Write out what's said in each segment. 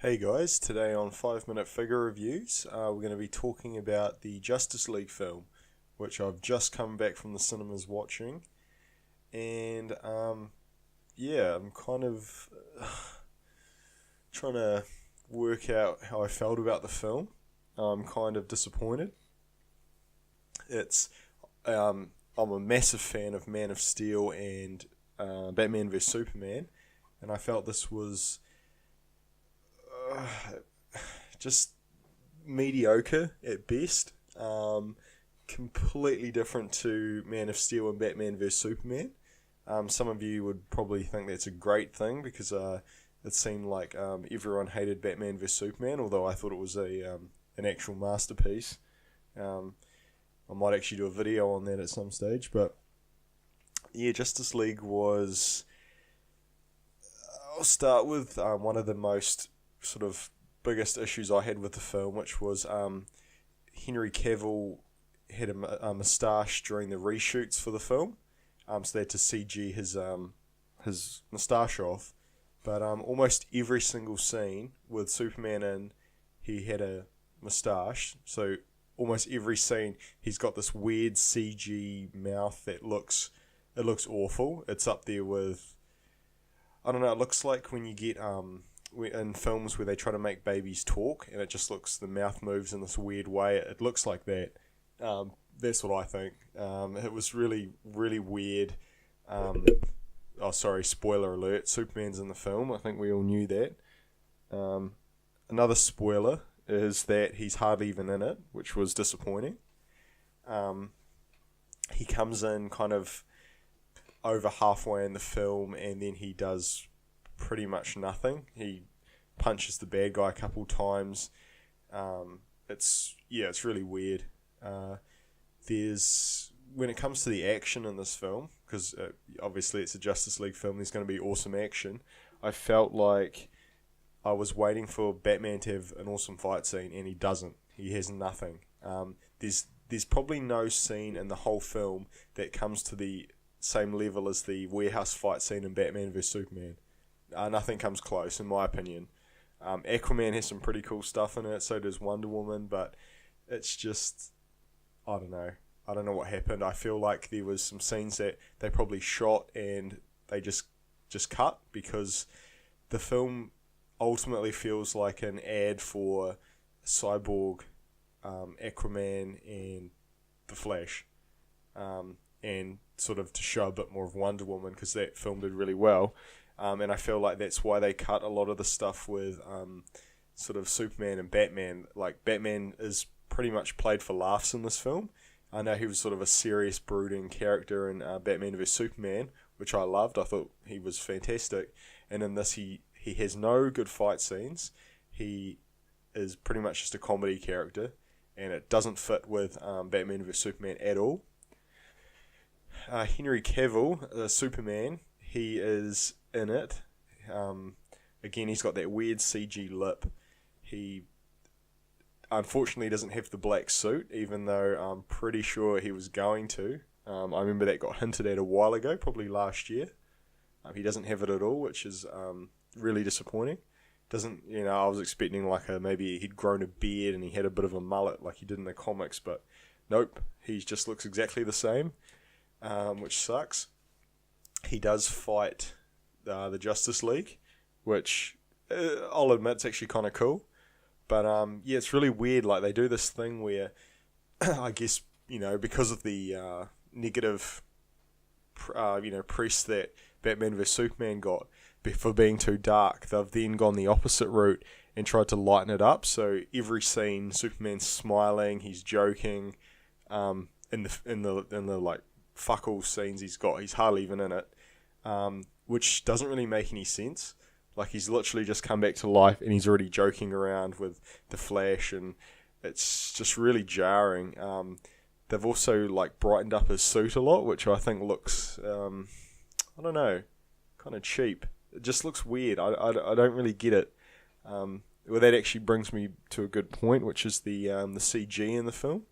Hey guys, today on 5 Minute Figure Reviews, we're going to be talking about the Justice League film, which I've just come back from the cinemas watching. And I'm kind of trying to work out how I felt about the film. I'm kind of disappointed. It's I'm a massive fan of Man of Steel and Batman vs Superman, and I felt this was just mediocre at best. Completely different to Man of Steel and Batman vs Superman. Some of you would probably think that's a great thing because it seemed like everyone hated Batman vs Superman, although I thought it was an actual masterpiece. I might actually do a video on that at some stage, but yeah, Justice League was. I'll start with one of the most sort of biggest issues I had with the film, which was Henry Cavill had a moustache during the reshoots for the film, so they had to CG his moustache off. But almost every single scene with Superman in, he had a moustache. So almost every scene, he's got this weird CG mouth that looks awful. It's up there with, I don't know. It looks like when you get in films where they try to make babies talk, and it just looks, the mouth moves in this weird way. It looks like that. That's what I think. It was really, really weird. Oh, sorry, spoiler alert. Superman's in the film. I think we all knew that. Another spoiler is that he's hardly even in it, which was disappointing. He comes in kind of over halfway in the film, and then he does pretty much nothing. He punches the bad guy a couple times. It's really weird. When it comes to the action in this film, because obviously it's a Justice League film, there's going to be awesome action. I felt like I was waiting for Batman to have an awesome fight scene, and he doesn't. He has nothing. There's probably no scene in the whole film that comes to the same level as the warehouse fight scene in Batman vs Superman. Nothing comes close, in my opinion. Aquaman has some pretty cool stuff in it, so does Wonder Woman, but it's just, I don't know. I don't know what happened. I feel like there was some scenes that they probably shot and they just cut, because the film ultimately feels like an ad for Cyborg, Aquaman, and The Flash. And sort of to show a bit more of Wonder Woman, because that film did really well. And I feel like that's why they cut a lot of the stuff with sort of Superman and Batman. Like, Batman is pretty much played for laughs in this film. I know he was sort of a serious, brooding character in Batman vs Superman, which I loved. I thought he was fantastic. And in this, he has no good fight scenes. He is pretty much just a comedy character, and it doesn't fit with Batman vs Superman at all. Henry Cavill, Superman, he is in it. Again, he's got that weird CG lip. He unfortunately doesn't have the black suit, even though I'm pretty sure he was going to. I remember that got hinted at a while ago, probably last year. He doesn't have it at all, which is really disappointing. I was expecting maybe he'd grown a beard and he had a bit of a mullet like he did in the comics, but nope, he just looks exactly the same, which sucks. He does fight the Justice League, which I'll admit it's actually kind of cool. But it's really weird. Like, they do this thing where, I guess, because of the negative, press that Batman vs Superman got for being too dark, they've then gone the opposite route and tried to lighten it up. So every scene, Superman's smiling, he's joking. In the like fuck all scenes he's hardly even in it, which doesn't really make any sense. Like, he's literally just come back to life and he's already joking around with the Flash, and it's just really jarring. They've also brightened up his suit a lot, which I think looks, I don't know, kind of cheap. It just looks weird. I don't really get it. Well, that actually brings me to a good point, which is the CG in the film.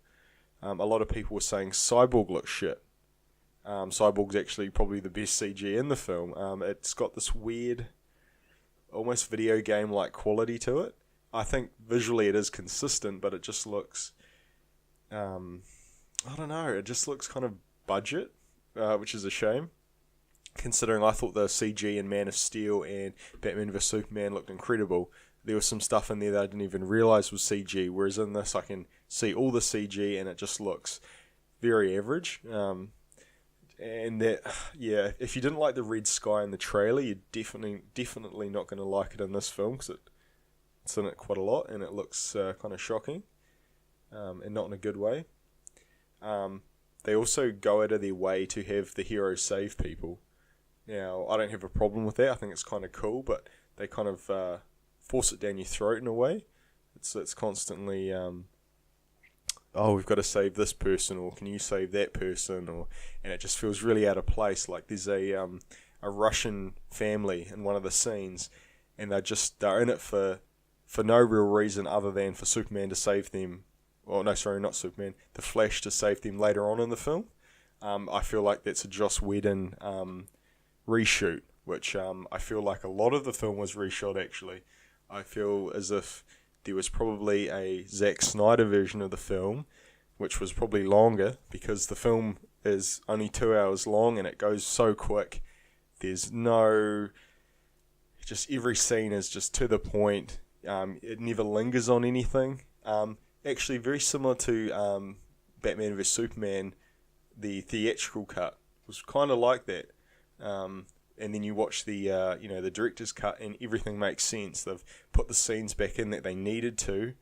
A lot of people were saying Cyborg looks shit. Cyborg's actually probably the best CG in the film. It's got this weird, almost video game like quality to it. I think visually it is consistent, but it just looks, I don't know, it just looks kind of budget, which is a shame. Considering I thought the CG in Man of Steel and Batman vs Superman looked incredible. There was some stuff in there that I didn't even realise was CG, whereas in this I can see all the CG and it just looks very average. And that, yeah, if you didn't like the red sky in the trailer, you're definitely not going to like it in this film, because it's in it quite a lot and it looks kind of shocking, and not in a good way. They also go out of their way to have the hero save people. Now, I don't have a problem with that. I think it's kind of cool, but they kind of force it down your throat in a way. It's constantly, oh, we've got to save this person, or can you save that person, and it just feels really out of place. Like there's a Russian family in one of the scenes, and they're in it for no real reason other than for Superman to save them. Well, no, sorry, not Superman. The Flash to save them later on in the film. I feel like that's a Joss Whedon reshoot, which I feel like a lot of the film was reshot, actually. I feel as if there was probably a Zack Snyder version of the film, which was probably longer, because the film is only 2 hours long and it goes so quick. There's no... Just every scene is just to the point. It never lingers on anything. Actually, very similar to Batman vs Superman, the theatrical cut was kind of like that. And then you watch the the director's cut, and everything makes sense. They've put the scenes back in that they needed to,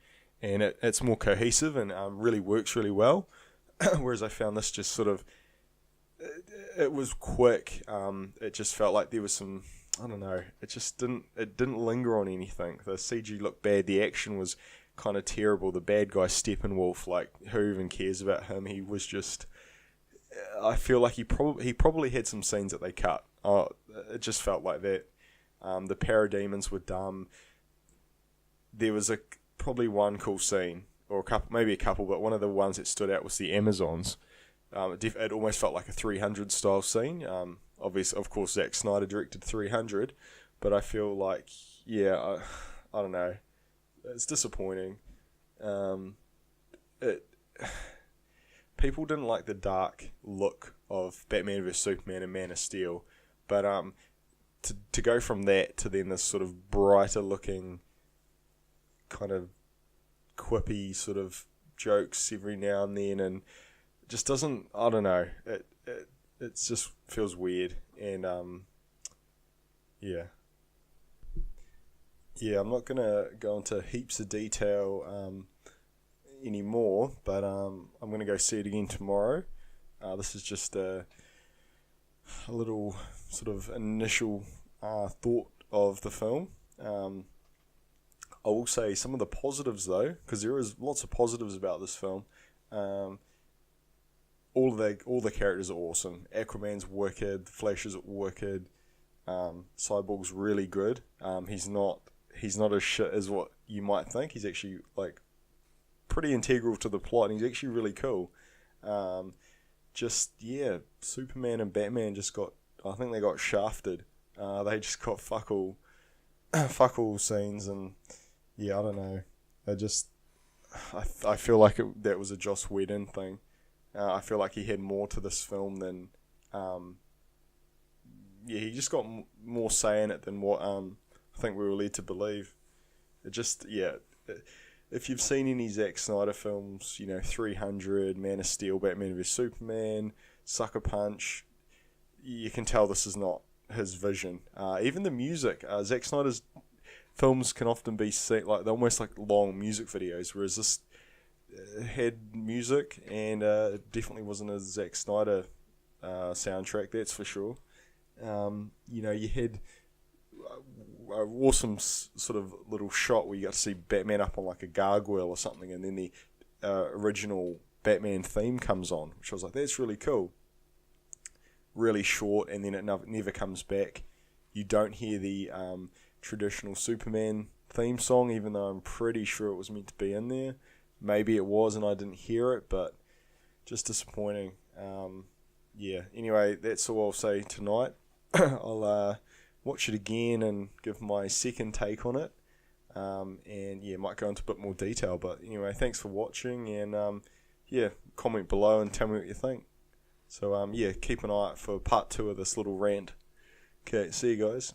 and it's more cohesive and really works really well. Whereas I found this just sort of, it was quick. It just felt like there was some, I don't know. It didn't linger on anything. The CG looked bad. The action was kind of terrible. The bad guy Steppenwolf, like, who even cares about him? He was just, I feel like he probably had some scenes that they cut. It just felt like that. The parademons were dumb. There was probably one cool scene, or a couple, maybe a couple, but one of the ones that stood out was the Amazons. It almost felt like a 300 style scene. Obviously, of course, Zack Snyder directed 300, but I feel like, I don't know. It's disappointing. People didn't like the dark look of Batman vs Superman and Man of Steel, but to go from that to then this sort of brighter looking, kind of quippy sort of jokes every now and then, and it just doesn't, I don't know, it just feels weird, and I'm not gonna go into heaps of detail anymore, but I'm gonna go see it again tomorrow. This is just a little sort of initial thought of the film. I will say some of the positives though, because there is lots of positives about this film. All the characters are awesome. Aquaman's wicked. The Flash is wicked. Cyborg's really good. He's not as shit as what you might think. He's actually like pretty integral to the plot, and he's actually really cool. Superman and Batman I think they got shafted. They just got fuck all scenes, and I don't know. I feel like that was a Joss Whedon thing. I feel like he had more to this film than, he just got more say in it than what I think we were led to believe. If you've seen any Zack Snyder films, 300, Man of Steel, Batman vs Superman, Sucker Punch, you can tell this is not his vision. Even the music, Zack Snyder's films can often be seen like they're almost like long music videos, whereas this had music, and it definitely wasn't a Zack Snyder soundtrack, that's for sure. You had an awesome sort of little shot where you got to see Batman up on like a gargoyle or something, and then the original Batman theme comes on, which I was like, that's really cool. Really short, and then it never comes back. You don't hear the traditional Superman theme song, even though I'm pretty sure it was meant to be in there. Maybe it was and I didn't hear it, but just disappointing. Anyway, that's all I'll say tonight. I'll watch it again and give my second take on it. And yeah, might go into a bit more detail. But anyway, thanks for watching, and yeah, comment below and tell me what you think. So yeah, keep an eye out for part 2 of this little rant. Okay, see you guys.